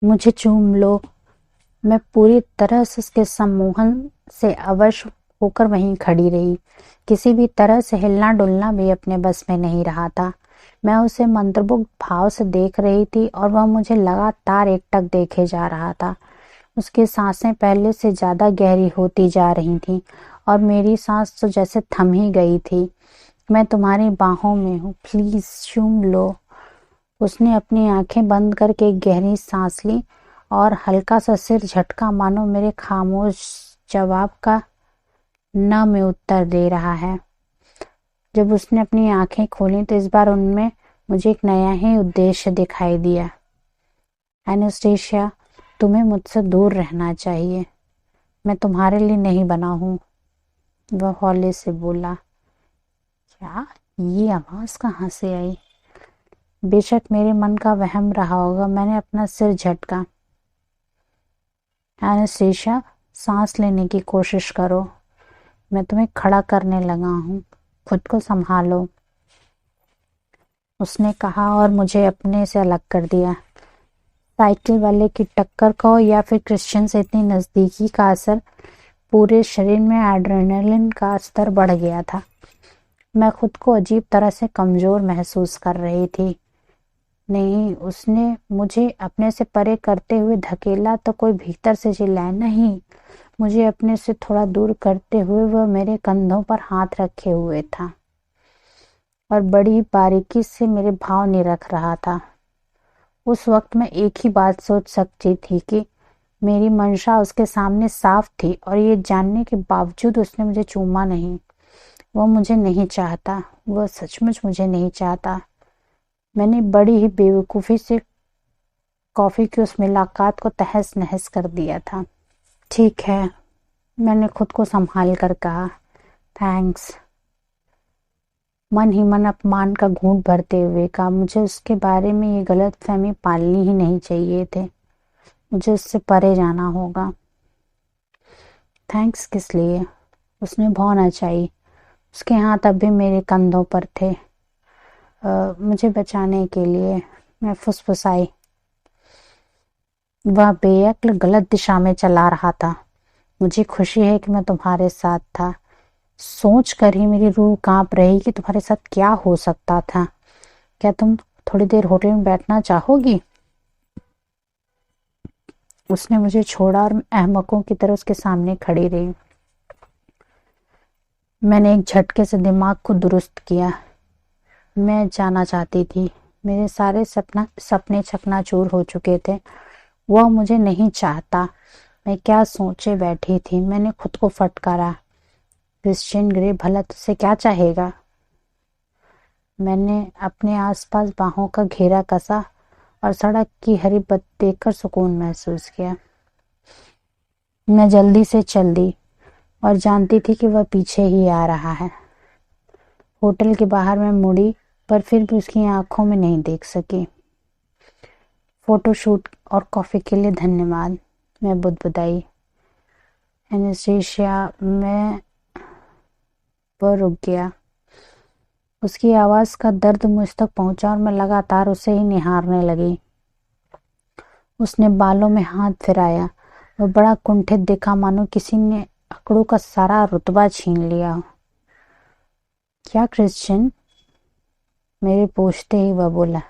मुझे चूम लो। मैं पूरी तरह से उसके सम्मोहन से अवश होकर वहीं खड़ी रही। किसी भी तरह से हिलना डुलना भी अपने बस में नहीं रहा था। मैं उसे मंत्रमुग्ध भाव से देख रही थी और वह मुझे लगातार एकटक देखे जा रहा था। उसकी सांसें पहले से ज्यादा गहरी होती जा रही थीं और मेरी सांस तो जैसे थम ही गई थी। मैं तुम्हारी बाहों में हूँ, प्लीज चूम लो। उसने अपनी आंखें बंद करके एक गहरी सांस ली और हल्का सा सिर झटका, मानो मेरे खामोश जवाब का न में उत्तर दे रहा है। जब उसने अपनी आंखें खोली तो इस बार उनमें मुझे एक नया ही उद्देश्य दिखाई दिया। एनास्टेशिया, तुम्हें मुझसे दूर रहना चाहिए। मैं तुम्हारे लिए नहीं बना हूँ, वह हौले से बोला। क्या? ये आवाज कहाँ से आई? बेशक मेरे मन का वहम रहा होगा। मैंने अपना सिर झटका। एनास्टेशिया, सांस लेने की कोशिश करो। मैं तुम्हें खड़ा करने लगा हूँ, खुद को संभालो, उसने कहा और मुझे अपने से अलग कर दिया। साइकिल वाले की टक्कर का हो या फिर क्रिश्चियन से इतनी नजदीकी का असर, पूरे शरीर में एड्रेनलिन का स्तर बढ़ गया था। मैं खुद को अजीब तरह से कमजोर महसूस कर रही थी। नहीं, उसने मुझे अपने से परे करते हुए धकेला तो कोई भीतर से चिल्लाए, नहीं। मुझे अपने से थोड़ा दूर करते हुए वह मेरे कंधों पर हाथ रखे हुए था और बड़ी बारीकी से मेरे भाव निरख रहा था। उस वक्त मैं एक ही बात सोच सकती थी कि मेरी मंशा उसके सामने साफ थी और ये जानने के बावजूद उसने मुझे चूमा नहीं। वह मुझे नहीं चाहता, वह सचमुच मुझे नहीं चाहता। मैंने बड़ी ही बेवकूफ़ी से कॉफ़ी की उस मुलाकात को तहस नहस कर दिया था। ठीक है, मैंने खुद को संभाल कर कहा, थैंक्स। मन ही मन अपमान का घूंट भरते हुए कहा, मुझे उसके बारे में ये गलत फहमी पालनी ही नहीं चाहिए थे। मुझे उससे परे जाना होगा। थैंक्स किस लिए? उसने भौं नचाई। उसके हाथ अब भी मेरे कंधों पर थे। मुझे बचाने के लिए, मैं फुसफुसाई। वह बेअक्ल गलत दिशा में चला रहा था। मुझे खुशी है कि मैं तुम्हारे साथ था। सोच कर ही मेरी रूह कांप रही कि तुम्हारे साथ क्या हो सकता था। क्या तुम थोड़ी देर होटल में बैठना चाहोगी? उसने मुझे छोड़ा और अहमकों की तरह उसके सामने खड़ी रही। मैंने एक झटके से दिमाग को दुरुस्त किया। मैं जाना चाहती थी। मेरे सारे सपने चकनाचूर हो चुके थे। वह मुझे नहीं चाहता। मैं क्या सोचे बैठी थी। मैंने खुद को फटकारा। क्रिश्चियन ग्रे भला तुझसे क्या चाहेगा? मैंने अपने आसपास बाहों का घेरा कसा और सड़क की हरी बत्ती देखकर सुकून महसूस किया। मैं जल्दी से चल दी और जानती थी कि वह पीछे ही आ रहा है। होटल के बाहर मैं मुड़ी, पर फिर भी उसकी आंखों में नहीं देख सकी। फोटोशूट और कॉफी के लिए धन्यवाद, मैं बुदबुदाई। एनेस्टेशिया, मैं। वह रुक गया। उसकी आवाज का दर्द मुझ तक पहुंचा और मैं लगातार उसे ही निहारने लगी। उसने बालों में हाथ फिराया। वह बड़ा कुंठित दिखा, मानो किसी ने अकड़ू का सारा रुतबा छीन लिया हो। क्या क्रिश्चियन? मेरे पूछते ही वह बोला,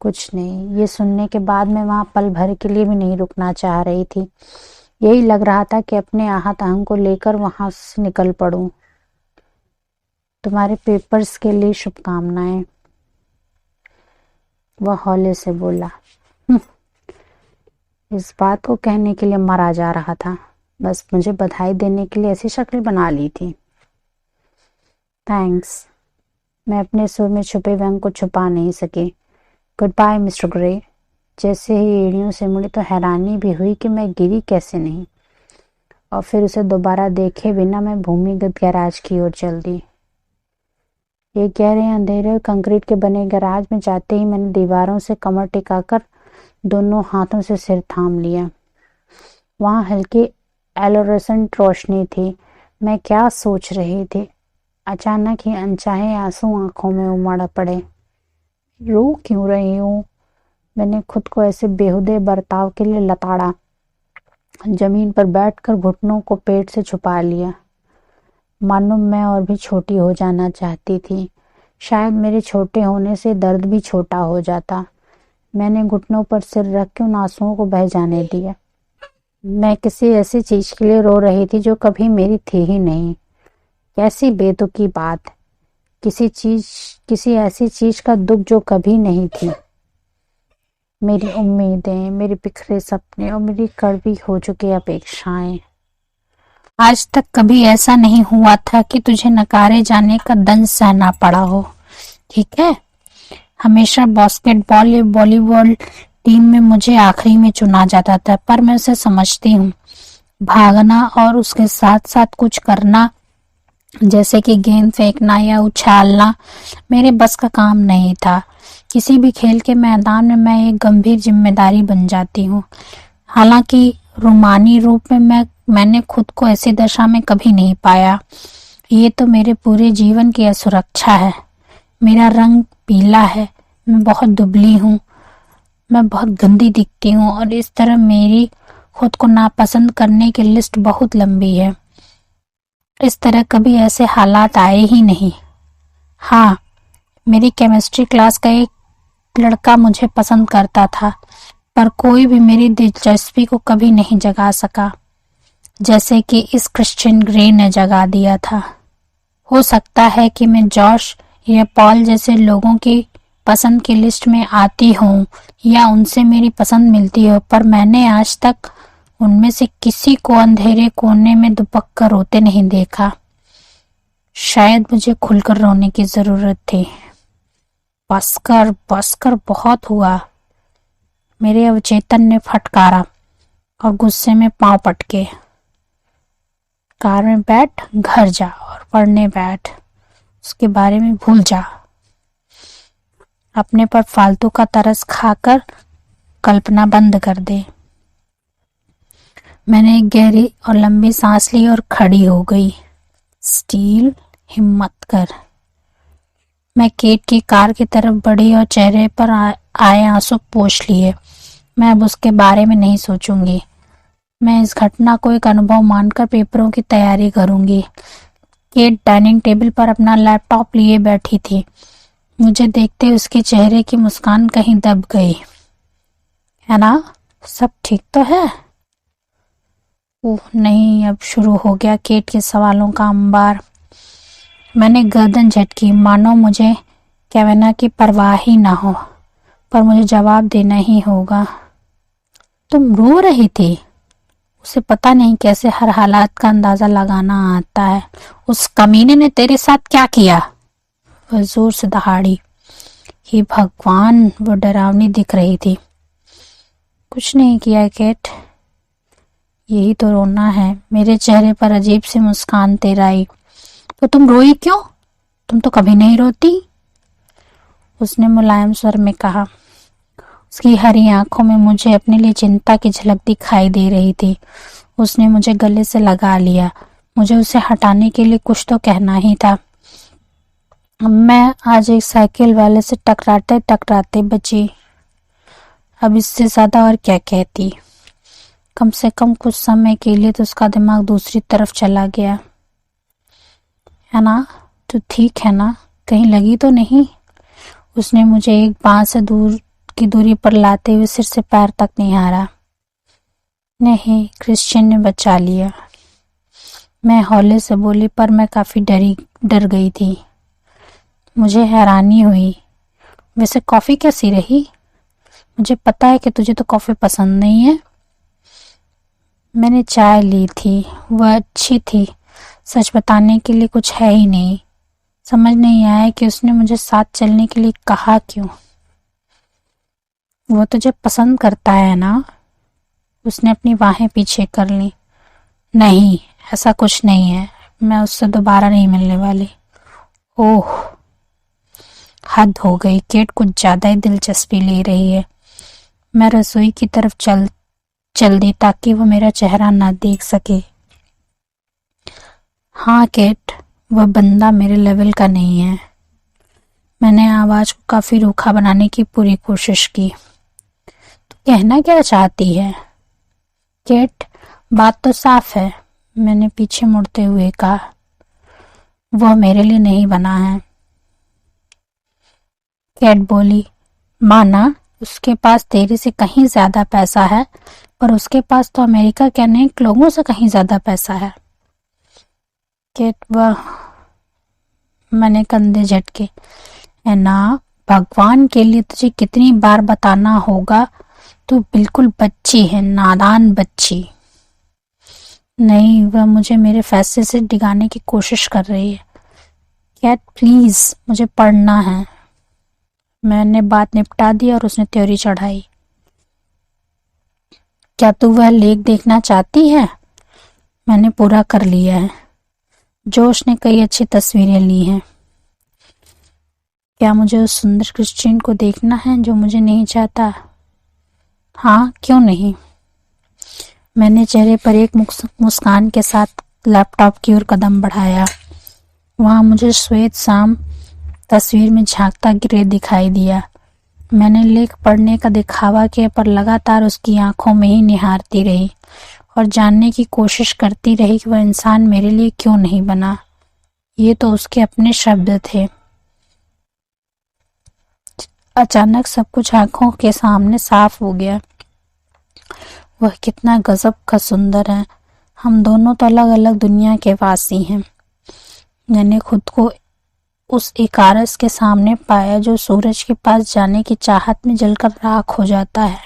कुछ नहीं। ये सुनने के बाद मैं वहां पल भर के लिए भी नहीं रुकना चाह रही थी। यही लग रहा था कि अपने आहत अहं को लेकर वहां से निकल पड़ूं। तुम्हारे पेपर्स के लिए शुभकामनाएं, वह हौले से बोला। इस बात को कहने के लिए मरा जा रहा था। बस मुझे बधाई देने के लिए ऐसी शक्ल बना ली थी। थैंक्स। मैं अपने सुर में छुपे व्यंग को छुपा नहीं सकी। Good bye mister Grey. जैसे ही एड़ियों से मुड़ी तो हैरानी भी हुई कि मैं गिरी कैसे नहीं, और फिर उसे दोबारा देखे बिना मैं भूमिगत गैराज की ओर चल दी। एक गहरे अंधेरे कंक्रीट के बने गैराज में जाते ही मैंने दीवारों से कमर टिकाकर दोनों हाथों से सिर थाम लिया। वहां हल्की एलोरेसेंट रोशनी थी। मैं क्या सोच रही थी? अचानक ही अनचाहे आंसू आंखों में उमड़ पड़े। रो क्यों रही हूँ? मैंने खुद को ऐसे बेहुदे बर्ताव के लिए लताड़ा। जमीन पर बैठकर घुटनों को पेट से छुपा लिया, मानो मैं और भी छोटी हो जाना चाहती थी। शायद मेरे छोटे होने से दर्द भी छोटा हो जाता। मैंने घुटनों पर सिर रख के उन आंसुओं को बह जाने दिया। मैं किसी ऐसी चीज के लिए रो रही थी जो कभी मेरी थी ही नहीं। कैसी बेतुकी बात। किसी ऐसी चीज का दुख जो कभी नहीं थी। मेरी उम्मीदें, मेरे बिखरे सपने और मेरी कड़वी हो चुकी अपेक्षाएं। आज तक कभी ऐसा नहीं हुआ था कि तुझे नकारे जाने का दंश सहना पड़ा हो, ठीक है? हमेशा बास्केटबॉल या वॉलीबॉल टीम में मुझे आखिरी में चुना जाता था, पर मैं उसे समझती हूँ। भागना और उसके साथ साथ कुछ करना, जैसे कि गेंद फेंकना या उछालना, मेरे बस का काम नहीं था। किसी भी खेल के मैदान में मैं एक गंभीर जिम्मेदारी बन जाती हूँ। हालांकि रूमानी रूप में मैंने खुद को ऐसी दशा में कभी नहीं पाया। ये तो मेरे पूरे जीवन की असुरक्षा है। मेरा रंग पीला है, मैं बहुत दुबली हूँ, मैं बहुत गंदी दिखती हूँ और इस तरह मेरी खुद को नापसंद करने की लिस्ट बहुत लंबी है। इस तरह कभी ऐसे हालात आए ही नहीं। हाँ, मेरी केमिस्ट्री क्लास का एक लड़का मुझे पसंद करता था, पर कोई भी मेरी दिलचस्पी को कभी नहीं जगा सका, जैसे कि इस क्रिश्चियन ग्रे ने जगा दिया था। हो सकता है कि मैं जॉश या पॉल जैसे लोगों की पसंद की लिस्ट में आती हूँ या उनसे मेरी पसंद मिलती हो, पर मैंने आज तक उनमें से किसी को अंधेरे कोने में दुबक कर रोते नहीं देखा। शायद मुझे खुलकर रोने की जरूरत थी। बसकर बहुत हुआ, मेरे अवचेतन ने फटकारा और गुस्से में पांव पटके। कार में बैठ, घर जा और पढ़ने बैठ। उसके बारे में भूल जा। अपने पर फालतू का तरस खाकर कल्पना बंद कर दे। मैंने एक गहरी और लंबी सांस ली और खड़ी हो गई। स्टील, हिम्मत कर। मैं केट की कार की तरफ बढ़ी और चेहरे पर आए आंसू पोंछ लिए। मैं अब उसके बारे में नहीं सोचूंगी। मैं इस घटना को एक अनुभव मानकर पेपरों की तैयारी करूंगी। केट डाइनिंग टेबल पर अपना लैपटॉप लिए बैठी थी। मुझे देखते उसके चेहरे की मुस्कान कहीं दब गई। है ना, सब ठीक तो है? ओह नहीं, अब शुरू हो गया केट के सवालों का अंबार। मैंने गर्दन झटकी, मानो मुझे कैवेना की परवाह ही ना हो, पर मुझे जवाब देना ही होगा। तुम रो रही थी? उसे पता नहीं कैसे हर हालात का अंदाजा लगाना आता है। उस कमीने ने तेरे साथ क्या किया? वह जोर से दहाड़ी। हे भगवान, वो डरावनी दिख रही थी। कुछ नहीं किया केट, यही तो रोना है। मेरे चेहरे पर अजीब सी मुस्कान तेराई। तो तुम रोई क्यों? तुम तो कभी नहीं रोती, उसने मुलायम स्वर में कहा। उसकी हरी आंखों में मुझे अपने लिए चिंता की झलक दिखाई दे रही थी। उसने मुझे गले से लगा लिया। मुझे उसे हटाने के लिए कुछ तो कहना ही था। मैं आज एक साइकिल वाले से टकराते टकराते बची। अब इससे ज्यादा और क्या कहती। कम से कम कुछ समय के लिए तो उसका दिमाग दूसरी तरफ चला गया। है ना, तो ठीक है ना, कहीं लगी तो नहीं? उसने मुझे एक बांह से दूर की दूरी पर लाते हुए सिर से पैर तक निहारा। नहीं, क्रिश्चियन ने बचा लिया। मैं हौले से बोली, पर मैं काफी डर गई थी। मुझे हैरानी हुई। वैसे कॉफी कैसी रही? मुझे पता है कि तुझे तो कॉफी पसंद नहीं है। मैंने चाय ली थी, वह अच्छी थी। सच बताने के लिए कुछ है ही नहीं। समझ नहीं आया कि उसने मुझे साथ चलने के लिए कहा क्यों। वो तुझे पसंद करता है ना? उसने अपनी बाहें पीछे कर ली। नहीं, ऐसा कुछ नहीं है। मैं उससे दोबारा नहीं मिलने वाली। ओह, हद हो गई। केट कुछ ज्यादा ही दिलचस्पी ले रही है। मैं रसोई की तरफ चल दी ताकि वो मेरा चेहरा ना देख सके। हाँ केट, वह बंदा मेरे लेवल का नहीं है। मैंने आवाज को काफी रूखा बनाने की पूरी कोशिश की। कहना क्या चाहती है? केट, बात तो साफ है, मैंने पीछे मुड़ते हुए कहा। वह मेरे लिए नहीं बना है। केट बोली, माना उसके पास तेरे से कहीं ज्यादा पैसा है, पर उसके पास तो अमेरिका के अनेक लोगों से कहीं ज्यादा पैसा है। केट, वह, मैंने कंधे झटके। है ना, भगवान के लिए तुझे कितनी बार बताना होगा, तू बिल्कुल बच्ची है, नादान बच्ची। नहीं, वह मुझे मेरे फैसले से डिगाने की कोशिश कर रही है। कैट प्लीज, मुझे पढ़ना है। मैंने बात निपटा दी और उसने त्योरी चढ़ाई। क्या तू वह लेख देखना चाहती है? मैंने पूरा कर लिया है। जोश ने कई अच्छी तस्वीरें ली हैं। क्या मुझे उस सुंदर क्रिश्चियन को देखना है जो मुझे नहीं चाहता? हाँ, क्यों नहीं। मैंने चेहरे पर एक मुस्कान के साथ लैपटॉप की ओर कदम बढ़ाया। वहां मुझे श्वेत शाम तस्वीर में झांकता ग्रे दिखाई दिया। मैंने लेख पढ़ने का दिखावा किया, पर लगातार उसकी आंखों में ही निहारती रही और जानने की कोशिश करती रही कि वह इंसान मेरे लिए क्यों नहीं बना। ये तो उसके अपने शब्द थे। अचानक सब कुछ आंखों के सामने साफ हो गया। वह कितना गजब का सुंदर है। हम दोनों तो अलग अलग दुनिया के वासी हैं। मैंने खुद को उस इकारस के सामने पाया जो सूरज के पास जाने की चाहत में जलकर राख हो जाता है।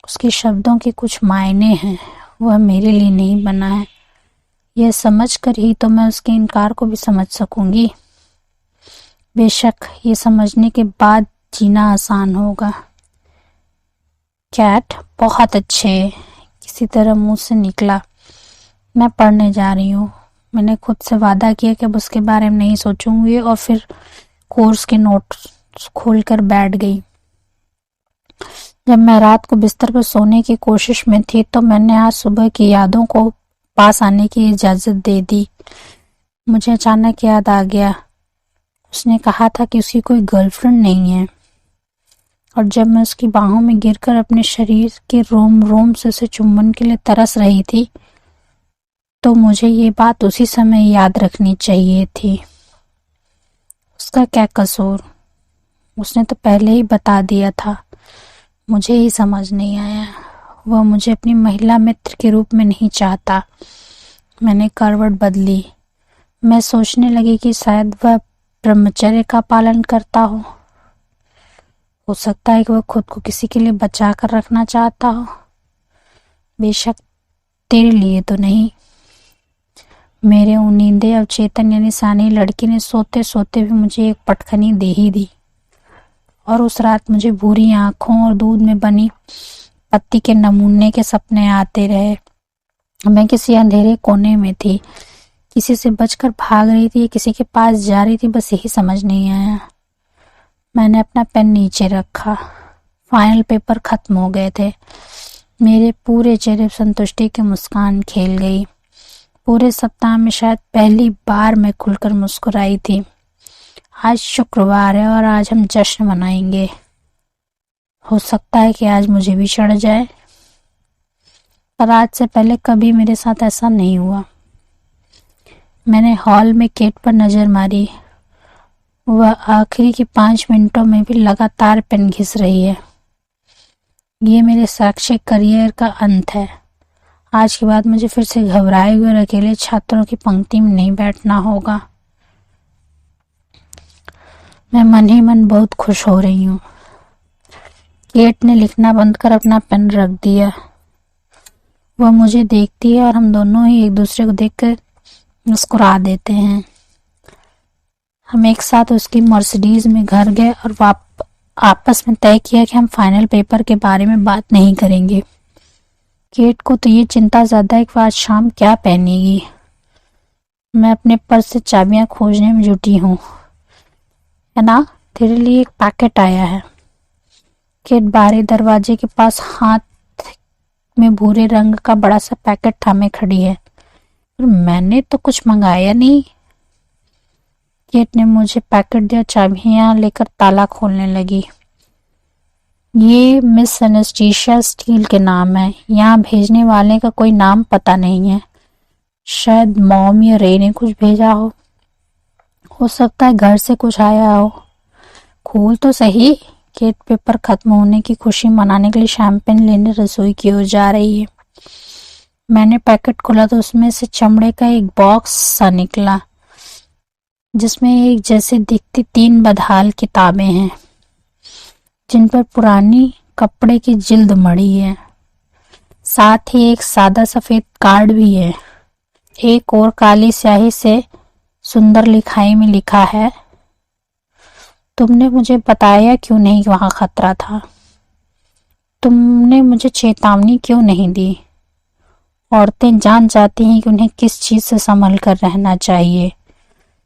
उसके शब्दों के कुछ मायने हैं। वह मेरे लिए नहीं बना है। यह समझकर ही तो मैं उसके इनकार को भी समझ सकूंगी। बेशक ये समझने के बाद जीना आसान होगा। कैट, बहुत अच्छे, किसी तरह मुंह से निकला। मैं पढ़ने जा रही हूँ। मैंने खुद से वादा किया कि अब उसके बारे में नहीं सोचूंगी और फिर कोर्स के नोट्स खोलकर बैठ गई। जब मैं रात को बिस्तर पर सोने की कोशिश में थी तो मैंने आज सुबह की यादों को पास आने की इजाजत दे दी। मुझे अचानक याद आ गया, उसने कहा था कि उसकी कोई गर्लफ्रेंड नहीं है, और जब मैं उसकी बाहों में गिरकर अपने शरीर के रोम रोम से उसे चुंबन के लिए तरस रही थी, तो मुझे ये बात उसी समय याद रखनी चाहिए थी। उसका क्या कसूर? उसने तो पहले ही बता दिया था। मुझे ही समझ नहीं आया। वह मुझे अपनी महिला मित्र के रूप में नहीं चाहता। मैंने करवट बदली। मैं सोचने लगी कि शायद वह ब्रह्मचर्य का पालन करता हो सकता है कि वह खुद को किसी के लिए बचा कर रखना चाहता हो। बेशक तेरे लिए तो नहीं। मेरे उन्नीदे अवचेतन यानी सानी लड़की ने सोते सोते भी मुझे एक पटखनी दे ही दी, और उस रात मुझे भूरी आंखों और दूध में बनी पत्ती के नमूने के सपने आते रहे। मैं किसी अंधेरे कोने में थी, किसी से बचकर भाग रही थी, किसी के पास जा रही थी, बस यही समझ नहीं आया। मैंने अपना पेन नीचे रखा। फाइनल पेपर खत्म हो गए थे। मेरे पूरे चेहरे संतुष्टि की मुस्कान खेल गई। पूरे सप्ताह में शायद पहली बार मैं खुलकर मुस्कुराई थी। आज शुक्रवार है और आज हम जश्न मनाएंगे। हो सकता है कि आज मुझे भी चढ़ जाए, पर आज से पहले कभी मेरे साथ ऐसा नहीं हुआ। मैंने हॉल में केट पर नजर मारी। वह आखिरी के 5 मिनटों में भी लगातार पेन घिस रही है। ये मेरे शैक्षिक करियर का अंत है। आज के बाद मुझे फिर से घबराए हुए और अकेले छात्रों की पंक्ति में नहीं बैठना होगा। मैं मन ही मन बहुत खुश हो रही हूँ। केट ने लिखना बंद कर अपना पेन रख दिया। वह मुझे देखती है और हम दोनों ही एक दूसरे को देखकर मुस्कुरा देते हैं। हम एक साथ उसकी मर्सिडीज में घर गए और आपस में तय किया कि हम फाइनल पेपर के बारे में बात नहीं करेंगे। केट को तो ये चिंता ज्यादा है कि आज शाम क्या पहनेगी। मैं अपने पर्स से चाबियां खोजने में जुटी हूँ। है ना, तेरे लिए एक पैकेट आया है। केट बाहरी दरवाजे के पास हाथ में भूरे रंग का बड़ा सा पैकेट थामे खड़ी है। पर मैंने तो कुछ मंगाया नहीं। केट ने मुझे पैकेट दिया, चाबियां लेकर ताला खोलने लगी। ये मिस एनेस्टेशिया स्टील के नाम है। यहाँ भेजने वाले का कोई नाम पता नहीं है। शायद मॉम या रे ने कुछ भेजा हो सकता है घर से कुछ आया हो। खोल तो सही। केट पेपर खत्म होने की खुशी मनाने के लिए शैंपेन लेने रसोई की ओर जा रही है। मैंने पैकेट खोला तो उसमें से चमड़े का एक बॉक्स सा निकला जिसमें एक जैसे दिखती 3 बदहाल किताबें हैं जिन पर पुरानी कपड़े की जिल्द मड़ी है। साथ ही एक सादा सफेद कार्ड भी है। एक और काली स्याही से सुंदर लिखाई में लिखा है, तुमने मुझे बताया क्यों नहीं कि वहां खतरा था? तुमने मुझे चेतावनी क्यों नहीं दी? औरतें जान जाती हैं कि उन्हें किस चीज से संभल कर रहना चाहिए,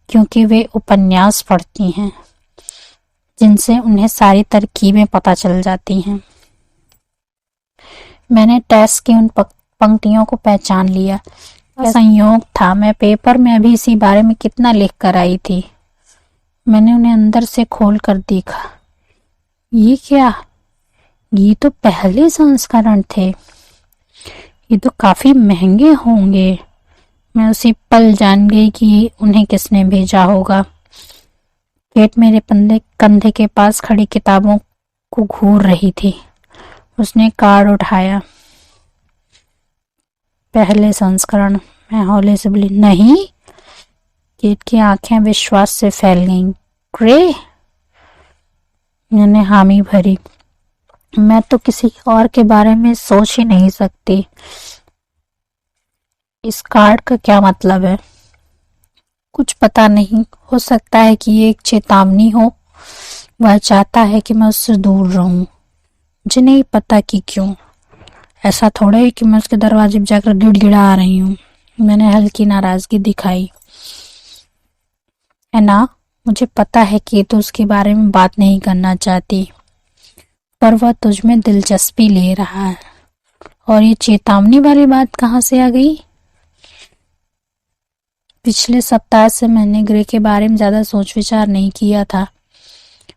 क्योंकि वे उपन्यास पढ़ती हैं जिनसे उन्हें सारी तरकीबें पता चल जाती हैं। मैंने टेस्ट की उन पंक्तियों को पहचान लिया। संयोग था, मैं पेपर में अभी इसी बारे में कितना लिख कर आई थी। मैंने उन्हें अंदर से खोल कर देखा। ये क्या? ये तो पहले संस्करण थे। ये तो काफी महंगे होंगे। मैं उसी पल जान गई कि उन्हें किसने भेजा होगा। केट मेरे कंधे के पास खड़ी किताबों को घूर रही थी। उसने कार्ड उठाया। पहले संस्करण। मैं हौले से बोली, नहीं। केट की आंखें विश्वास से फैल गईं। ग्रे? मैंने हामी भरी। मैं तो किसी और के बारे में सोच ही नहीं सकती। इस कार्ड का क्या मतलब है? कुछ पता नहीं। हो सकता है कि ये एक चेतावनी हो। वह चाहता है कि मैं उससे दूर रहूं। मुझे नहीं पता कि क्यों। ऐसा थोड़ा है कि मैं उसके दरवाजे पर जाकर गिड़गिड़ा रही हूँ। मैंने हल्की नाराजगी दिखाई। एना, मुझे पता है कि तो उसके बारे में बात नहीं करना चाहती, पर वह तुझ में दिलचस्पी ले रहा है। और ये चेतावनी वाली बात कहाँ से आ गई? पिछले सप्ताह से मैंने ग्रे के बारे में ज्यादा सोच विचार नहीं किया था।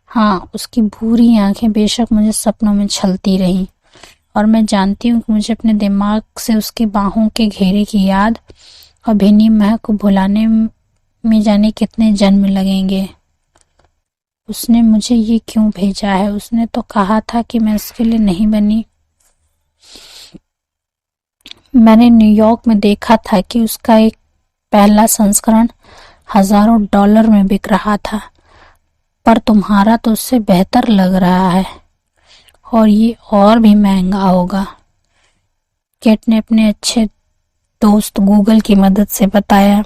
हाँ, उसकी भूरी आंखें बेशक मुझे सपनों में छलती रहीं, और मैं जानती हूँ कि मुझे अपने दिमाग से उसकी बाहों के घेरे की याद और भीनी महक को भुलाने में जाने कितने जन्म लगेंगे। उसने मुझे ये क्यों भेजा है? उसने तो कहा था कि मैं उसके लिए नहीं बनी। मैंने न्यूयॉर्क में देखा था कि उसका एक पहला संस्करण हजारों डॉलर में बिक रहा था, पर तुम्हारा तो उससे बेहतर लग रहा है, और ये और भी महंगा होगा। केट ने अपने अच्छे दोस्त गूगल की मदद से बताया।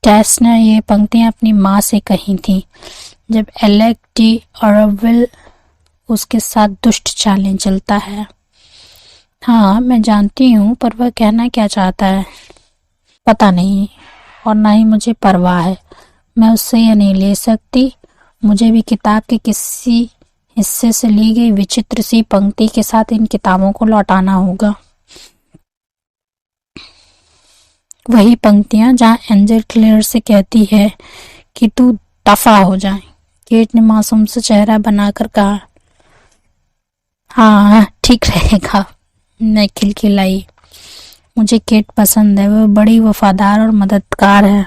टेस ने ये पंक्तियां अपनी माँ से कही थी जब एलेक डी ऑरवेल उसके साथ दुष्ट चालें चलता है। हाँ, मैं जानती हूँ, पर वह कहना क्या चाहता है पता नहीं, और ना ही मुझे परवाह है। मैं उससे यह नहीं ले सकती। मुझे भी किताब के किसी हिस्से से ली गई विचित्र सी पंक्ति के साथ इन किताबों को लौटाना होगा। वही पंक्तियां जहाँ एंजल क्लेयर से कहती है कि तू दफा हो जाए। केट ने मासूम से चेहरा बनाकर कहा। हाँ, ठीक रहेगा। मैं खिलखिलाई। मुझे केट पसंद है। वह बड़ी वफादार और मददगार है।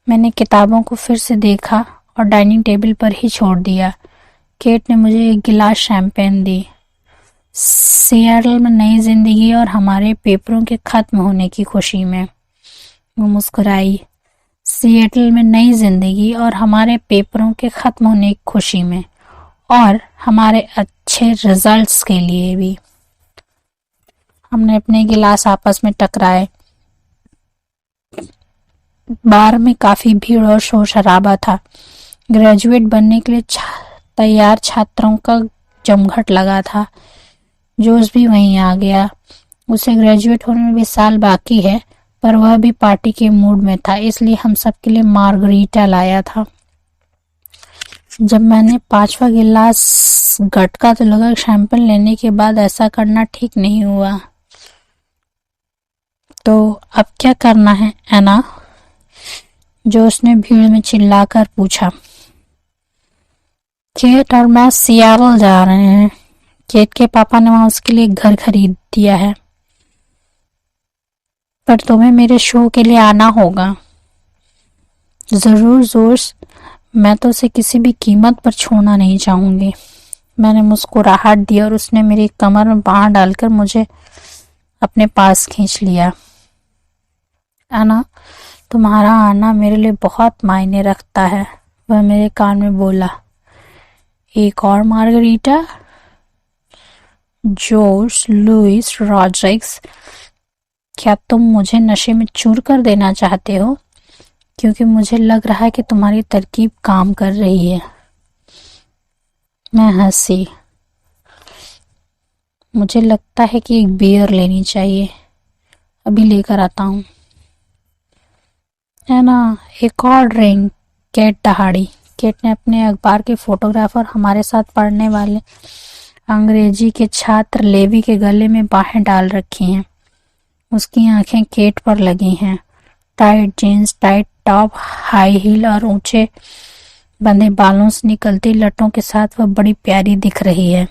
मैंने किताबों को फिर से देखा और डाइनिंग टेबल पर ही छोड़ दिया। केट ने मुझे एक गिलास शैंपेन दी। सिएटल में नई जिंदगी और हमारे पेपरों के खत्म होने की खुशी में। वो मुस्कुराई। सिएटल में नई जिंदगी और हमारे पेपरों के खत्म होने की खुशी में, और हमारे अच्छे रिजल्ट्स के लिए भी। हमने अपने गिलास आपस में टकराए। बार में काफी भीड़ और शोर शराबा था। ग्रेजुएट बनने के लिए तैयार छात्रों का जमघट लगा था। जोश भी वहीं आ गया। उसे ग्रेजुएट होने में भी साल बाकी है, पर वह भी पार्टी के मूड में था, इसलिए हम सबके लिए मार्गरीटा लाया था। जब मैंने 5वां गिलास गटका तो लगा शैंपेन लेने के बाद ऐसा करना ठीक नहीं हुआ। तो अब क्या करना है एना? जोश ने भीड़ में चिल्लाकर पूछा। केट और मैं सियाटल जा रहे हैं। केट के पापा ने वहां उसके लिए घर खरीद दिया है, पर तुम्हें मेरे शो के लिए आना होगा। जरूर जोश, मैं तो उसे किसी भी कीमत पर छोड़ना नहीं चाहूंगी। मैंने मुस्कुराहट दी और उसने मेरी कमर में बांह डालकर मुझे अपने पास खींच लिया। एना, तुम्हारा आना मेरे लिए बहुत मायने रखता है, वह मेरे कान में बोला। एक और मार्गरीटा? जोश लुइस रॉड्रिग्स, क्या तुम मुझे नशे में चूर कर देना चाहते हो? क्योंकि मुझे लग रहा है कि तुम्हारी तरकीब काम कर रही है। मैं हंसी। मुझे लगता है कि एक बियर लेनी चाहिए, अभी लेकर आता हूँ। है ना, एक और ड्रिंक? केट दहाड़ी। केट ने अपने अखबार के फोटोग्राफर हमारे साथ पढ़ने वाले अंग्रेजी के छात्र लेवी के गले में बाहें डाल रखी हैं। उसकी आंखें केट पर लगी हैं। Tight jeans, tight top, high heel और ऊंचे बंधे बालों से निकलती लटों के साथ वह बड़ी प्यारी दिख रही है।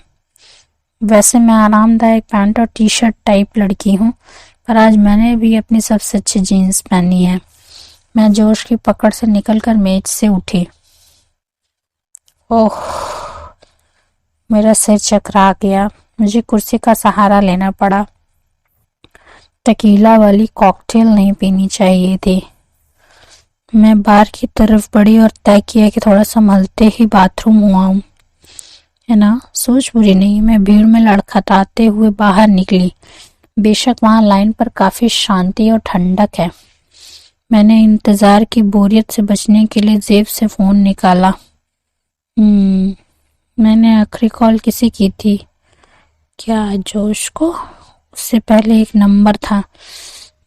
वैसे मैं आरामदायक पैंट और टी शर्ट टाइप लड़की हूँ, पर आज मैंने भी अपनी सबसे अच्छी जीन्स पहनी है। मैं जोश की पकड़ से निकलकर मेज से उठी। ओह, मेरा सिर चकरा गया। मुझे कुर्सी का सहारा लेना पड़ा। टकीला वाली कॉकटेल नहीं पीनी चाहिए थी। मैं बार की तरफ बढ़ी और तय किया कि थोड़ा संभलते ही बाथरूम हुआ हूँ। है ना, सोच बुरी नहीं। मैं भीड़ में लड़खड़ाते हुए बाहर निकली। बेशक वहां लाइन पर काफी शांति और ठंडक है। मैंने इंतजार की बोरियत से बचने के लिए जेब से फोन निकाला। मैंने आखिरी कॉल किसी की थी? क्या जोश को? उससे पहले एक नंबर था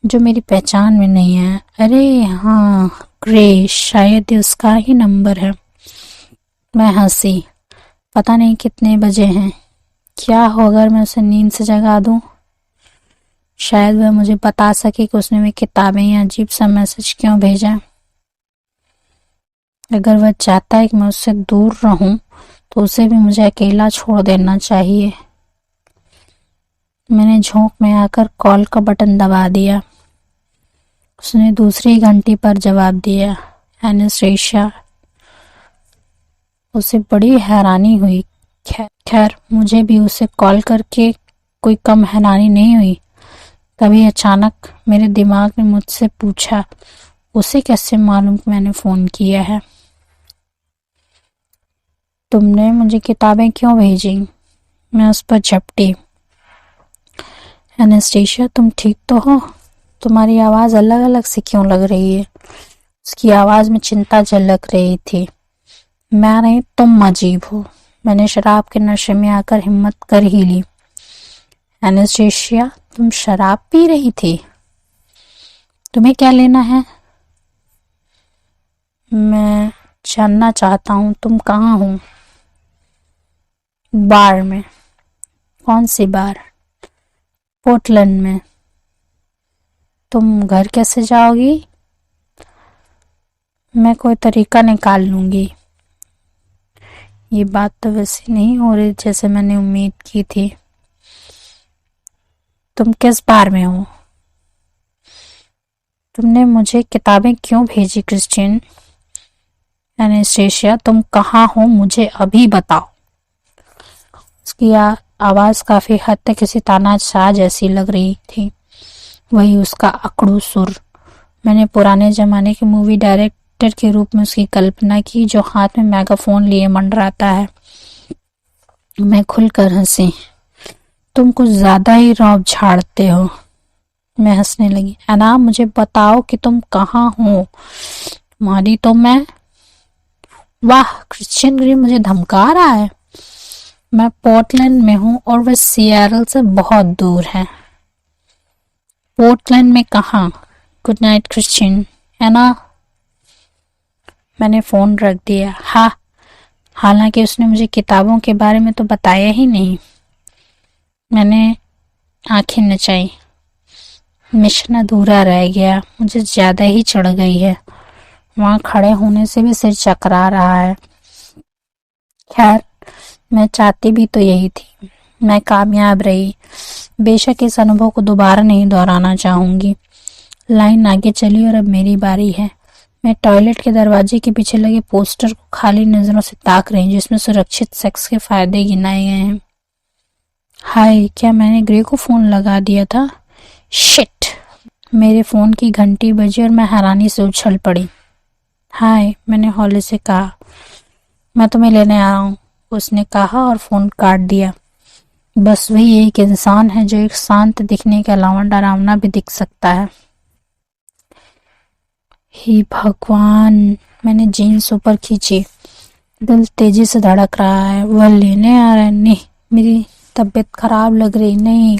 जो मेरी पहचान में नहीं है। अरे हाँ, ग्रे, शायद उसका ही नंबर है। मैं हंसी। पता नहीं कितने बजे हैं। क्या हो अगर मैं उसे नींद से जगा दूं? शायद वह मुझे बता सके कि उसने मेरी किताबें या अजीब सा मैसेज क्यों भेजा। अगर वह चाहता है कि मैं उससे दूर रहूं, तो उसे भी मुझे अकेला छोड़ देना चाहिए। मैंने झोंक में आकर कॉल का बटन दबा दिया। उसने दूसरी घंटी पर जवाब दिया। एनास्टेशिया। उसे बड़ी हैरानी हुई। खैर, मुझे भी उसे कॉल करके कोई कम हैरानी नहीं हुई। तभी अचानक मेरे दिमाग ने मुझसे पूछा, उसे कैसे मालूम कि मैंने फोन किया है? तुमने मुझे किताबें क्यों भेजी? मैं उस पर झपटी। एनास्टेशिया, तुम ठीक तो हो? तुम्हारी आवाज अलग अलग सी क्यों लग रही है? उसकी आवाज में चिंता झलक रही थी। मैं नहीं, तुम अजीब हो। मैंने शराब के नशे में आकर हिम्मत कर ही ली। एनास्टेशिया, तुम शराब पी रही थी? तुम्हें क्या लेना है? मैं जानना चाहता हूँ तुम कहाँ हो। बार में। कौन सी बार? पोर्टलैंड में। तुम घर कैसे जाओगी? मैं कोई तरीका निकाल लूंगी। ये बात तो वैसे नहीं हो रही जैसे मैंने उम्मीद की थी। तुम किस बार में हो? तुमने मुझे किताबें क्यों भेजी क्रिस्टियन? एनास्टेशिया, तुम कहाँ हो मुझे अभी बताओ। उसकी आवाज काफी हद तक किसी तानाशाह जैसी लग रही थी। वही उसका अकड़ू सुर। मैंने पुराने जमाने के मूवी डायरेक्टर के रूप में उसकी कल्पना की, जो हाथ में मेगाफोन लिए मंडराता है। मैं खुलकर हंसी। तुम कुछ ज्यादा ही रौब झाड़ते हो। मैं हंसने लगी। एना, मुझे बताओ कि तुम कहाँ हो। तुम्हारी तो मैं। वाह, क्रिश्चियन ग्रीन मुझे धमका रहा है। मैं पोर्टलैंड में हूँ और वह सियाटल से बहुत दूर है। पोर्टलैंड में कहाँ? Good night Christian. है ना? मैंने फोन रख दिया। हाँ, हालांकि उसने मुझे किताबों के बारे में तो बताया ही नहीं। मैंने आंखें नचाई। मिशन अधूरा रह गया। मुझे ज्यादा ही चढ़ गई है। वहां खड़े होने से भी सिर चकरा रहा है। खैर, मैं चाहती भी तो यही थी। मैं कामयाब रही। बेशक इस अनुभव को दोबारा नहीं दोहराना चाहूंगी। लाइन आगे चली और अब मेरी बारी है। मैं टॉयलेट के दरवाजे के पीछे लगे पोस्टर को खाली नजरों से ताक रही, जिसमें सुरक्षित सेक्स के फायदे गिनाए गए हैं। हाय, क्या मैंने ग्रे को फोन लगा दिया था? शिट! मेरे फोन की घंटी बजी और मैं हैरानी से उछल पड़ी। हाय, मैंने हॉली से कहा। मैं तुम्हें लेने आ रहा हूँ, उसने कहा और फोन काट दिया। बस वही एक इंसान है जो एक शांत दिखने के अलावा डरावना भी दिख सकता है। हे भगवान! मैंने जीन्स ऊपर खींची। दिल तेजी से धड़क रहा है। वह लेने आ रहा है? नहीं, मेरी तबीयत खराब लग रही। नहीं,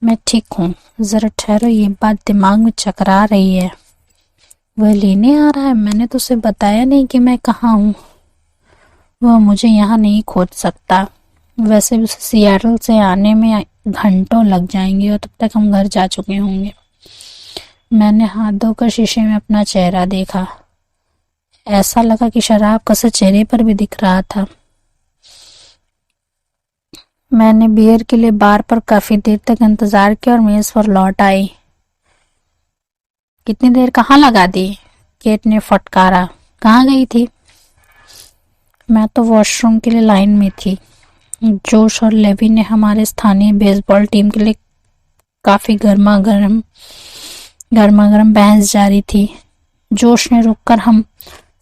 मैं ठीक हूँ। जरा ठहरो, ये बात दिमाग में चकरा रही है। वह लेने आ रहा है? मैंने तो उसे बताया नहीं कि मैं कहाँ हूँ। वह मुझे यहाँ नहीं खोज सकता। वैसे भी उसे सियाटल से आने में घंटों लग जाएंगे और तब तक हम घर जा चुके होंगे। मैंने हाथ धोकर शीशे में अपना चेहरा देखा। ऐसा लगा कि शराब का असर चेहरे पर भी दिख रहा था। मैंने बियर के लिए बार पर काफी देर तक इंतजार किया और मेज पर लौट आई। कितनी देर कहाँ लगा दी? केट ने फटकारा। कहाँ गई थी? मैं तो वॉशरूम के लिए लाइन में थी। जोश और लेवी ने हमारे स्थानीय बेसबॉल टीम के लिए काफी गर्मा गर्म बहस जारी थी। जोश ने रुककर हम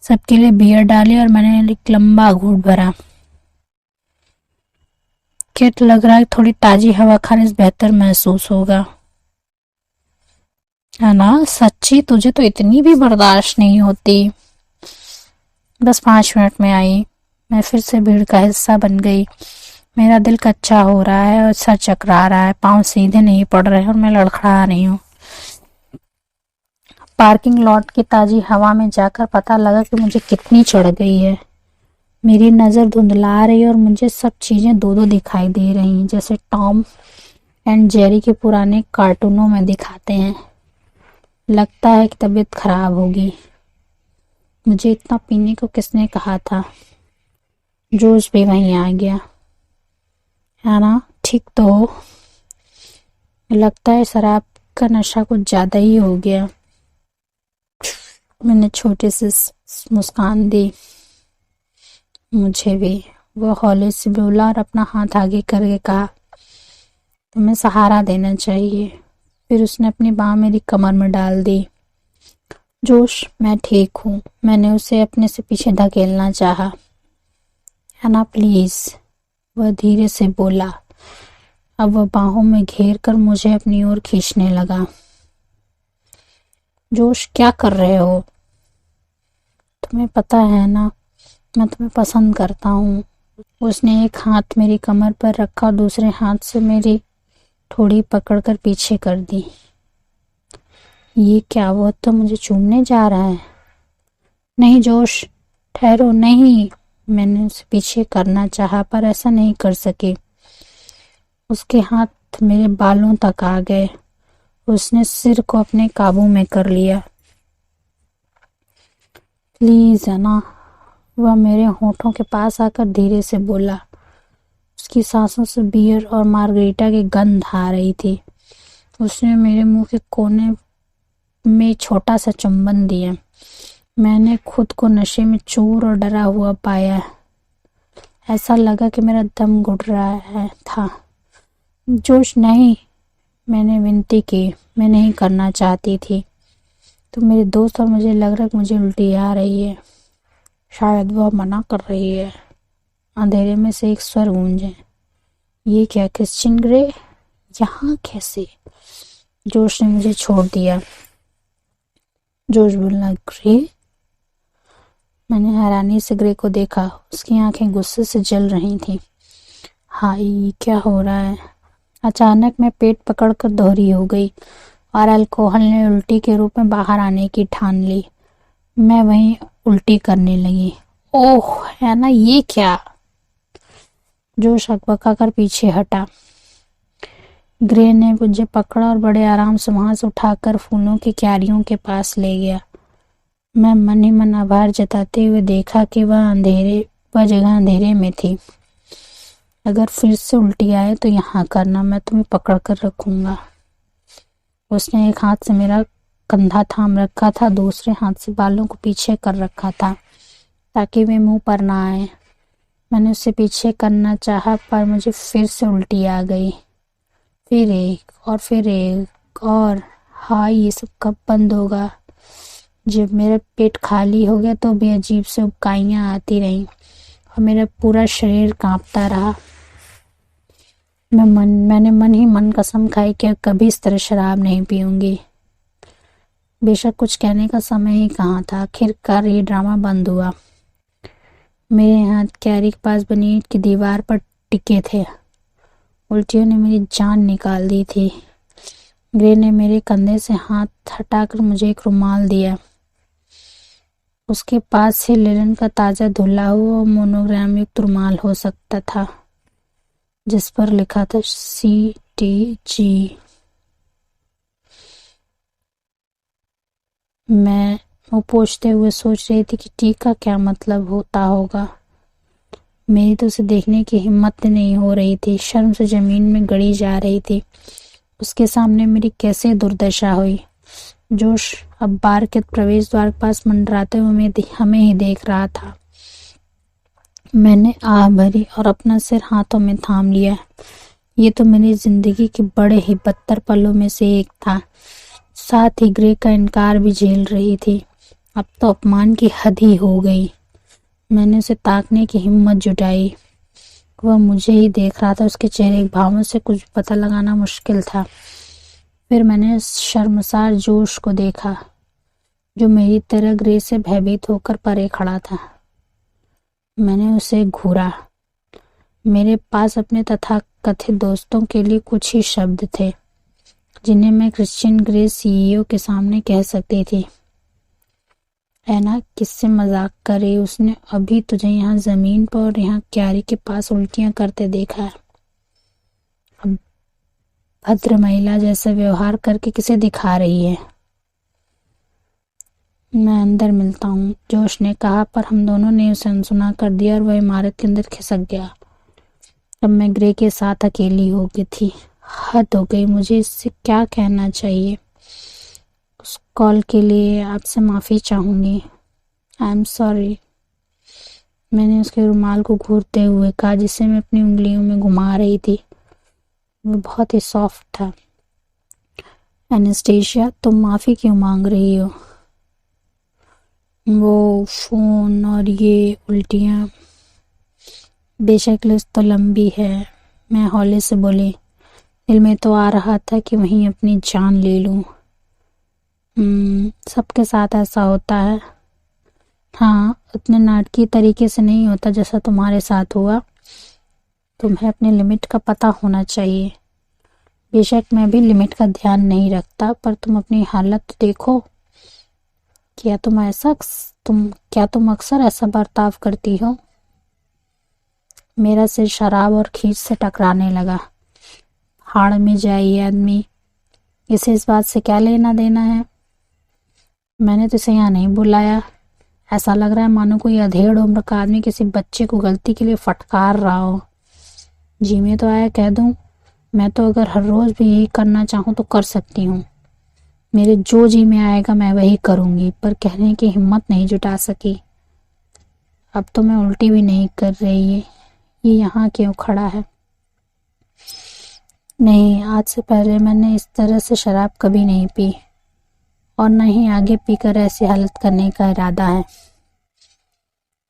सबके लिए बियर डाली और मैंने एक लंबा घूंट भरा। केट, लग रहा है थोड़ी ताजी हवा खाने से बेहतर महसूस होगा, है ना? सच्ची, तुझे तो इतनी भी बर्दाश्त नहीं होती। बस 5 मिनट में आई। मैं फिर से भीड़ का हिस्सा बन गई। मेरा दिल कच्चा हो रहा है और सर चकरा रहा है। पांव सीधे नहीं पड़ रहे और मैं लड़खड़ा रही हूँ। पार्किंग लॉट की ताजी हवा में जाकर पता लगा कि मुझे कितनी चढ़ गई है। मेरी नज़र धुंधला रही और मुझे सब चीज़ें दो दो दिखाई दे रही, जैसे टॉम एंड जेरी के पुराने कार्टूनों में दिखाते हैं। लगता है कि तबीयत खराब होगी। मुझे इतना पीने को किसने कहा था? जोश भी वहीं आ गया, है ना? ठीक तो हो? लगता है शराब का नशा कुछ ज्यादा ही हो गया। मैंने छोटी सी मुस्कान दी। मुझे भी। वो हौले से बोला और अपना हाथ आगे करके कहा, तुम्हें सहारा देना चाहिए। फिर उसने अपनी बाँह मेरी कमर में डाल दी। जोश, मैं ठीक हूँ। मैंने उसे अपने से पीछे धकेलना चाहा। है ना, प्लीज, वह धीरे से बोला। अब वह बाहों में घेर कर मुझे अपनी ओर खींचने लगा। जोश, क्या कर रहे हो? तुम्हें पता है ना, मैं तुम्हें पसंद करता हूँ। उसने एक हाथ मेरी कमर पर रखा और दूसरे हाथ से मेरी ठोड़ी पकड़कर पीछे कर दी। ये क्या? वो तो मुझे चूमने जा रहा है। नहीं जोश, ठहरो। नहीं। मैंने उसे पीछे करना चाहा पर ऐसा नहीं कर सके। उसके हाथ मेरे बालों तक आ गए। उसने सिर को अपने काबू में कर लिया। प्लीज, है ना? वह मेरे होठों के पास आकर धीरे से बोला। उसकी सांसों से बियर और मार्गरीटा की गंध आ रही थी। उसने मेरे मुंह के कोने में छोटा सा चुंबन दिया। मैंने खुद को नशे में चूर और डरा हुआ पाया। ऐसा लगा कि मेरा दम घुट रहा था। जोश, नहीं, मैंने विनती की। मैं नहीं करना चाहती थी। तो मेरे दोस्त और मुझे लग रहा है कि मुझे उल्टी आ रही है। शायद वह मना कर रही है। अंधेरे में से एक स्वर गूंजे, ये क्या क्रिश्चियन ग्रे? यहाँ कैसे? जोश ने मुझे छोड़ दिया। जोश बोलना, ग्रे? मैंने हैरानी से ग्रे को देखा। उसकी आंखें गुस्से से जल रही थीं। हाय, क्या हो रहा है? अचानक मैं पेट पकड़कर दोहरी हो गई और अल्कोहल ने उल्टी के रूप में बाहर आने की ठान ली। मैं वहीं उल्टी करने लगी। ओह, है ना? ये क्या? जोश अकबका कर पीछे हटा। ग्रे ने मुझे पकड़ा और बड़े आराम से वहां से उठाकर फूलों की क्यारियों के पास ले गया। मैं मन ही मन आभार जताते हुए देखा कि वह वह जगह अंधेरे में थी। अगर फिर से उल्टी आए तो यहाँ करना, मैं तुम्हें पकड़ कर रखूंगा। उसने एक हाथ से मेरा कंधा थाम रखा था, दूसरे हाथ से बालों को पीछे कर रखा था ताकि वे मुंह पर ना आए। मैंने उसे पीछे करना चाहा पर मुझे फिर से उल्टी आ गई। फिर एक और हाँ, ये सब कब बंद होगा? जब मेरा पेट खाली हो गया तो भी अजीब से उबकाइयां आती रहीं और मेरा पूरा शरीर कांपता रहा। मैंने मन ही मन कसम खाई कि कभी इस तरह शराब नहीं पीऊंगी। बेशक कुछ कहने का समय ही कहाँ था। आखिरकार ये ड्रामा बंद हुआ। मेरे हाथ क्यारी के पास बनी ईंट की दीवार पर टिके थे। उल्टियों ने मेरी जान निकाल दी थी। ग्रे ने मेरे कंधे से हाथ हटाकर मुझे एक रुमाल दिया। उसके पास से लिनन का ताजा धुला हुआ और मोनोग्राम युक्त रुमाल हो सकता था जिस पर लिखा था CTG। मैं वो पोंछते हुए सोच रही थी कि टी का क्या मतलब होता होगा। मेरी तो उसे देखने की हिम्मत नहीं हो रही थी। शर्म से जमीन में गड़ी जा रही थी। उसके सामने मेरी कैसे दुर्दशा हुई। जोश अब बार के प्रवेश द्वार के पास मंडराते हुए हमें ही देख रहा था। मैंने आह भरी और अपना सिर हाथों में थाम लिया। ये तो मेरी जिंदगी के बड़े ही बदतर पलों में से एक था। साथ ही ग्रे का इनकार भी झेल रही थी। अब तो अपमान की हद ही हो गई। मैंने उसे ताकने की हिम्मत जुटाई। वह मुझे ही देख रहा था। उसके चेहरे के भावों से कुछ पता लगाना मुश्किल था। फिर मैंने शर्मसार जोश को देखा जो मेरी तरह ग्रे से भयभीत होकर परे खड़ा था। मैंने उसे घूरा। मेरे पास अपने तथाकथित दोस्तों के लिए कुछ ही शब्द थे जिन्हें मैं क्रिश्चियन ग्रे CEO के सामने कह सकती थी। ऐना किससे मजाक कर रही? उसने अभी तुझे यहाँ जमीन पर और यहाँ क्यारी के पास उल्टियां करते देखा है। अब भद्र महिला जैसा व्यवहार करके किसे दिखा रही है? मैं अंदर मिलता हूँ, जोश ने कहा, पर हम दोनों ने उसे अनसुना कर दिया और वह इमारत के अंदर खिसक गया। अब मैं ग्रे के साथ अकेली हो गई थी। हद हो गई। मुझे इससे क्या कहना चाहिए? उस कॉल के लिए आपसे माफ़ी चाहूँगी। आई एम सॉरी, मैंने उसके रुमाल को घूरते हुए कहा जिसे मैं अपनी उंगलियों में घुमा रही थी। वो बहुत ही सॉफ्ट था। एनेस्टेशिया, तुम माफ़ी क्यों मांग रही हो? वो फोन और ये उल्टियाँ। बेशक लिस्ट तो लंबी है, मैं हौले से बोली। दिल में तो आ रहा था कि वहीं अपनी जान ले लूं। सबके साथ ऐसा होता है। हाँ, उतने नाटकीय तरीके से नहीं होता जैसा तुम्हारे साथ हुआ। तुम्हें अपने लिमिट का पता होना चाहिए। बेशक मैं भी लिमिट का ध्यान नहीं रखता, पर तुम अपनी हालत तो देखो। क्या तुम अक्सर ऐसा बर्ताव करती हो? मेरा सिर शराब और खींच से टकराने लगा। हाड़ में जाए ये आदमी, इसे इस बात से क्या लेना देना है? मैंने तो इसे यहाँ नहीं बुलाया। ऐसा लग रहा है मानो कोई अधेड़ उम्र का आदमी किसी बच्चे को गलती के लिए फटकार रहा हो। जी में तो आया कह दूं। मैं तो अगर हर रोज भी यही करना चाहूँ तो कर सकती हूँ। मेरे जो जी में आएगा मैं वही करूँगी, पर कहने की हिम्मत नहीं जुटा सकी। अब तो मैं उल्टी भी नहीं कर रही है। ये यहाँ क्यों खड़ा है? नहीं, आज से पहले मैंने इस तरह से शराब कभी नहीं पी और न ही आगे पीकर ऐसी हालत करने का इरादा है।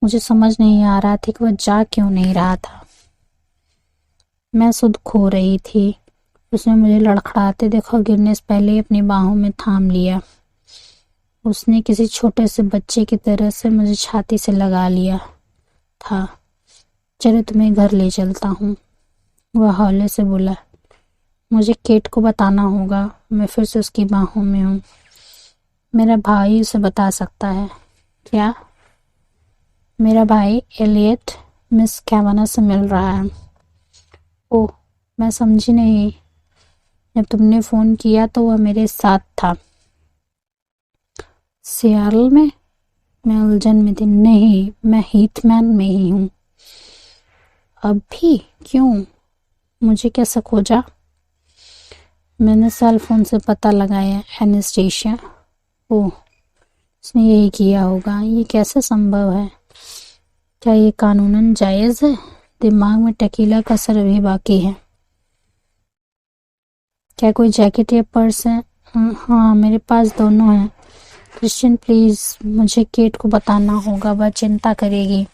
मुझे समझ नहीं आ रहा था कि वह जा क्यों नहीं रहा था। मैं सुध खो रही थी। उसने मुझे लड़खड़ाते देखा, गिरने से पहले ही अपनी बाहों में थाम लिया। उसने किसी छोटे से बच्चे की तरह से मुझे छाती से लगा लिया था। चलो तुम्हें घर ले चलता हूँ, वह हौले से बोला। मुझे केट को बताना होगा। मैं फिर से उसकी बाहों में हूँ। मेरा भाई उसे बता सकता है। क्या? मेरा भाई एलियट मिस कैवाना से मिल रहा है। ओह, मैं समझी नहीं। जब तुमने फ़ोन किया तो वह मेरे साथ था। सियाटल में? मैं उलझन में थी। नहीं, मैं हीथमैन में ही हूँ। अब भी क्यों? मुझे कैसे खोजा? मैंने सेल फोन से पता लगाया। एनेस्टेशिया? ओह, उसने यही किया होगा। ये कैसे संभव है? क्या ये कानूनन जायज़ है? दिमाग में टकीला का असर अभी बाकी है। क्या कोई जैकेट या पर्स है? हाँ, मेरे पास दोनों हैं। क्रिश्चियन, प्लीज मुझे केट को बताना होगा, वह चिंता करेगी।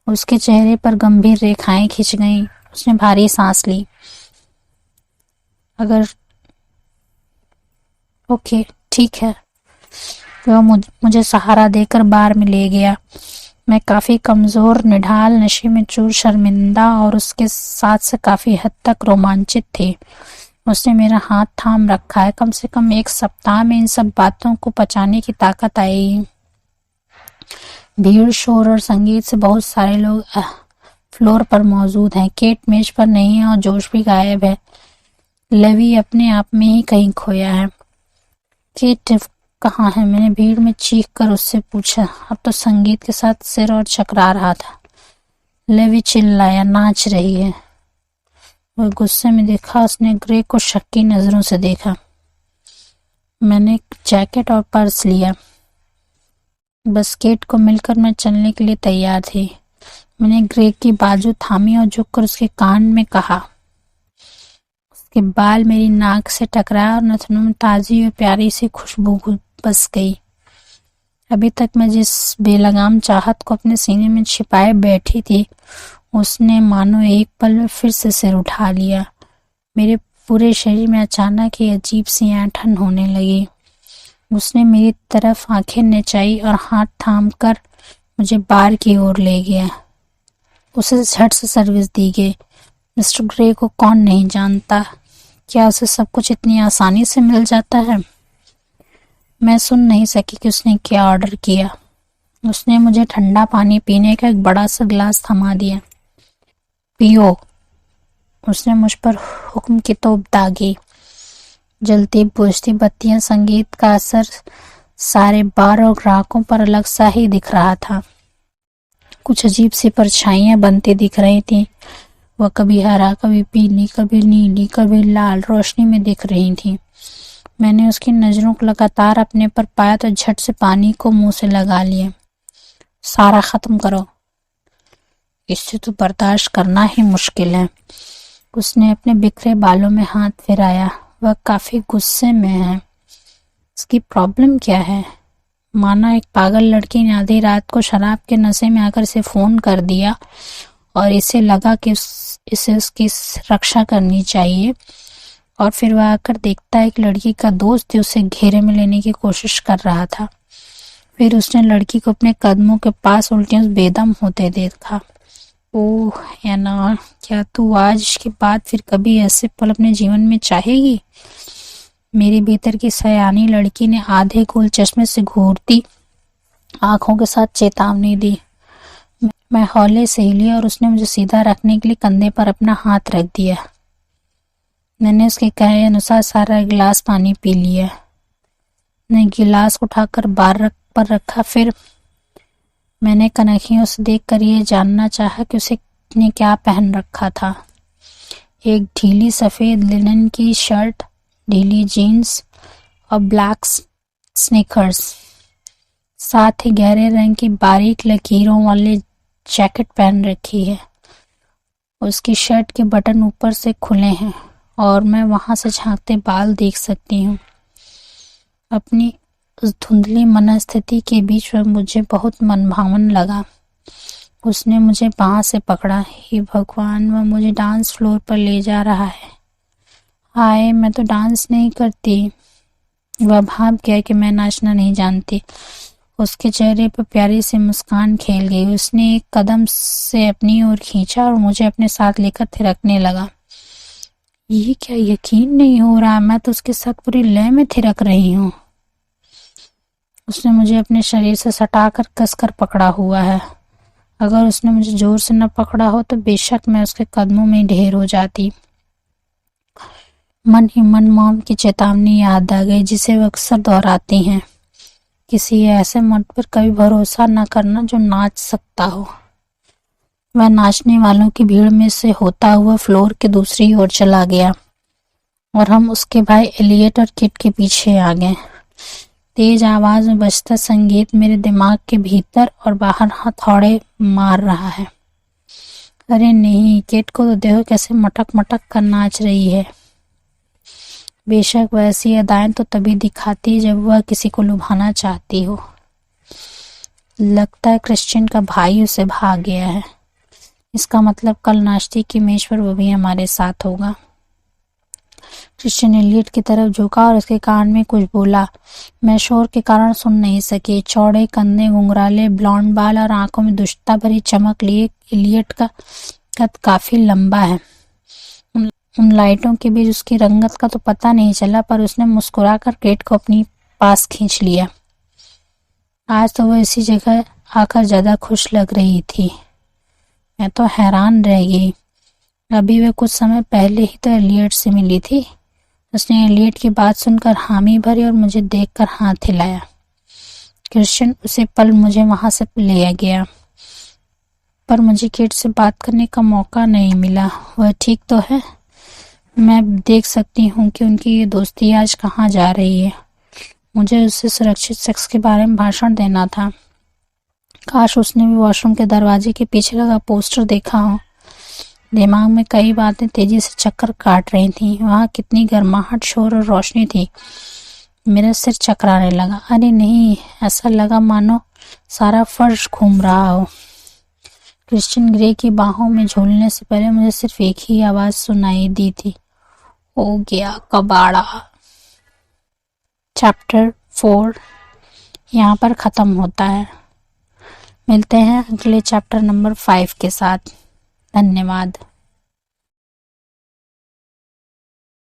उसके चेहरे पर गंभीर रेखाएं खिंच गईं। उसने भारी सांस ली। अगर ओके, ठीक है। वह मुझे सहारा देकर बार में ले गया। मैं काफी कमजोर, निढाल, नशे में चूर, शर्मिंदा और उसके साथ से काफी हद तक रोमांचित थी। उसने मेरा हाथ थाम रखा है। कम से कम एक सप्ताह में इन सब बातों को पचाने की ताकत आएगी। भीड़, शोर और संगीत से बहुत सारे लोग फ्लोर पर मौजूद हैं। केट मेज पर नहीं है और जोश भी गायब है। लेवी अपने आप में ही कहीं खोया है। केट कहाँ है? मैंने भीड़ में चीख कर उससे पूछा। अब तो संगीत के साथ सिर और चकरा रहा था। लेवी चिल्लाया, नाच रही है। वह गुस्से में देखा। उसने ग्रे को शक की नजरों से देखा। मैंने जैकेट और पर्स लिया। बस केट को मिलकर मैं चलने के लिए तैयार थी। मैंने ग्रे की बाजू थामी और झुककर उसके कान में कहा। उसके बाल मेरी नाक से टकराए और नथनों में ताजी और प्यारी सी खुशबू बस गई। अभी तक मैं जिस बेलगाम चाहत को अपने सीने में छिपाए बैठी थी, उसने मानो एक पल में फिर से सिर उठा लिया। मेरे पूरे शरीर में अचानक ही अजीब सी ऐंठन होने लगी। उसने मेरी तरफ आंखें नचाई और हाथ थामकर मुझे बार की ओर ले गया। उसे झट से सर्विस दी गई। मिस्टर ग्रे को कौन नहीं जानता? क्या उसे सब कुछ इतनी आसानी से मिल जाता है? मैं सुन नहीं सकी कि उसने क्या ऑर्डर किया। उसने मुझे ठंडा पानी पीने का एक बड़ा सा गिलास थमा दिया। पियो। उसने मुझ पर हुक्म की तोप दागी। जलती बुझती बत्तियां, संगीत का असर सारे बार और ग्राहकों पर अलग सा ही दिख रहा था। कुछ अजीब सी परछाइयां बनती दिख रही थीं। वह कभी हरा, कभी पीली, कभी नीली, कभी लाल रोशनी में दिख रही थीं। मैंने उसकी नजरों को लगातार अपने पर पाया तो झट से पानी को मुंह से लगा लिया। सारा खत्म करो, इससे तो बर्दाश्त करना ही मुश्किल है। उसने अपने बिखरे बालों में हाथ फिराया। वह काफी गुस्से में है। इसकी प्रॉब्लम क्या है? माना एक पागल लड़की ने आधी रात को शराब के नशे में आकर इसे फोन कर दिया और इसे लगा कि इसे उसकी रक्षा करनी चाहिए, और फिर वह आकर देखता है कि लड़की का दोस्त उसे घेरे में लेने की कोशिश कर रहा था। फिर उसने लड़की को अपने कदमों के पास उल्टियों से बेदम होते देखा। ओह एना, क्या तू आज के बाद फिर कभी ऐसे पल अपने जीवन में चाहेगी? मेरे भीतर की सयानी लड़की ने आधे गोल चश्मे से घूरती आंखों के साथ चेतावनी दी। मैं हौले से हिली और उसने मुझे सीधा रखने के लिए कंधे पर अपना हाथ रख दिया। मैंने उसके कहे अनुसार सारा गिलास पानी पी लिया। ने गिलास उठाकर बार पर रखा। फिर मैंने कनखियों से देखकर ये जानना चाहा कि उसने क्या पहन रखा था। एक ढीली सफेद लिनन की शर्ट, ढीली जीन्स और ब्लैक स्नीकर्स, साथ ही गहरे रंग की बारीक लकीरों वाली जैकेट पहन रखी है। उसकी शर्ट के बटन ऊपर से खुले हैं और मैं वहां से झांकते बाल देख सकती हूँ। अपनी उस धुंधली मनस्थिति के बीच में मुझे बहुत मनभावन लगा। उसने मुझे बांह से पकड़ा। हे भगवान, वह मुझे डांस फ्लोर पर ले जा रहा है। हाय, मैं तो डांस नहीं करती। वह भाप गया कि मैं नाचना नहीं जानती। उसके चेहरे पर प्यारी सी मुस्कान खेल गई। उसने एक कदम से अपनी ओर खींचा और मुझे अपने साथ लेकर थिरकने लगा। ये क्या यकीन नहीं हो रहा, मैं तो उसके साथ पूरी लय में थिरक रही हूँ। उसने मुझे अपने शरीर से सटाकर कसकर पकड़ा हुआ है। अगर उसने मुझे जोर से न पकड़ा हो तो बेशक मैं उसके कदमों में ढेर हो जाती। मन ही मन मॉम की चेतावनी याद आ गई, जिसे वो अक्सर दोहराती हैं किसी ऐसे मर्द पर कभी भरोसा न करना जो नाच सकता हो। वह नाचने वालों की भीड़ में से होता हुआ फ्लोर के दूसरी ओर चला गया और हम उसके भाई एलियट और किट के पीछे आ गए। तेज आवाज में बजता संगीत मेरे दिमाग के भीतर और बाहर हथौड़े मार रहा है। अरे नहीं, किट को तो देखो कैसे मटक मटक कर नाच रही है। बेशक वैसी अदाएं तो तभी दिखाती जब वह किसी को लुभाना चाहती हो। लगता है क्रिश्चियन का भाई उसे भाग गया है। इसका मतलब कल नाश्ते की मेज पर वो भी हमारे साथ होगा। क्रिश्चियन एलियट की तरफ झुका और उसके कान में कुछ बोला। मैं शोर के कारण सुन नहीं सकी। चौड़े कंधे, घुंघराले ब्लॉन्ड बाल और आंखों में दुष्टता भरी चमक लिए एलियट का कद काफी लंबा है। उन लाइटों के बीच उसकी रंगत का तो पता नहीं चला, पर उसने मुस्कुराकर केट को अपनी पास खींच लिया। आज तो वह इसी जगह आकर ज्यादा खुश लग रही थी। मैं तो हैरान रह गई। अभी वह कुछ समय पहले ही तो एलियट से मिली थी। उसने एलियट की बात सुनकर हामी भरी और मुझे देखकर हाथ हिलाया। क्रिश्चियन उसे पल मुझे वहां से ले गया, पर मुझे केट से बात करने का मौका नहीं मिला। वह ठीक तो है? मैं देख सकती हूँ कि उनकी ये दोस्ती आज कहाँ जा रही है। मुझे उससे सुरक्षित सेक्स के बारे में भाषण देना था। काश उसने भी वॉशरूम के दरवाजे के पीछे लगा पोस्टर देखा हो। दिमाग में कई बातें तेजी से चक्कर काट रही थीं। वहाँ कितनी गर्माहट, शोर और रोशनी थी। मेरा सिर चकराने लगा। अरे नहीं, ऐसा लगा मानो सारा फर्श घूम रहा हो। क्रिश्चियन ग्रे की बाहों में झूलने से पहले मुझे सिर्फ एक ही आवाज सुनाई दी थी, हो गया कबाड़ा। चैप्टर 4 यहाँ पर खत्म होता है। मिलते हैं अगले चैप्टर नंबर 5 के साथ। धन्यवाद।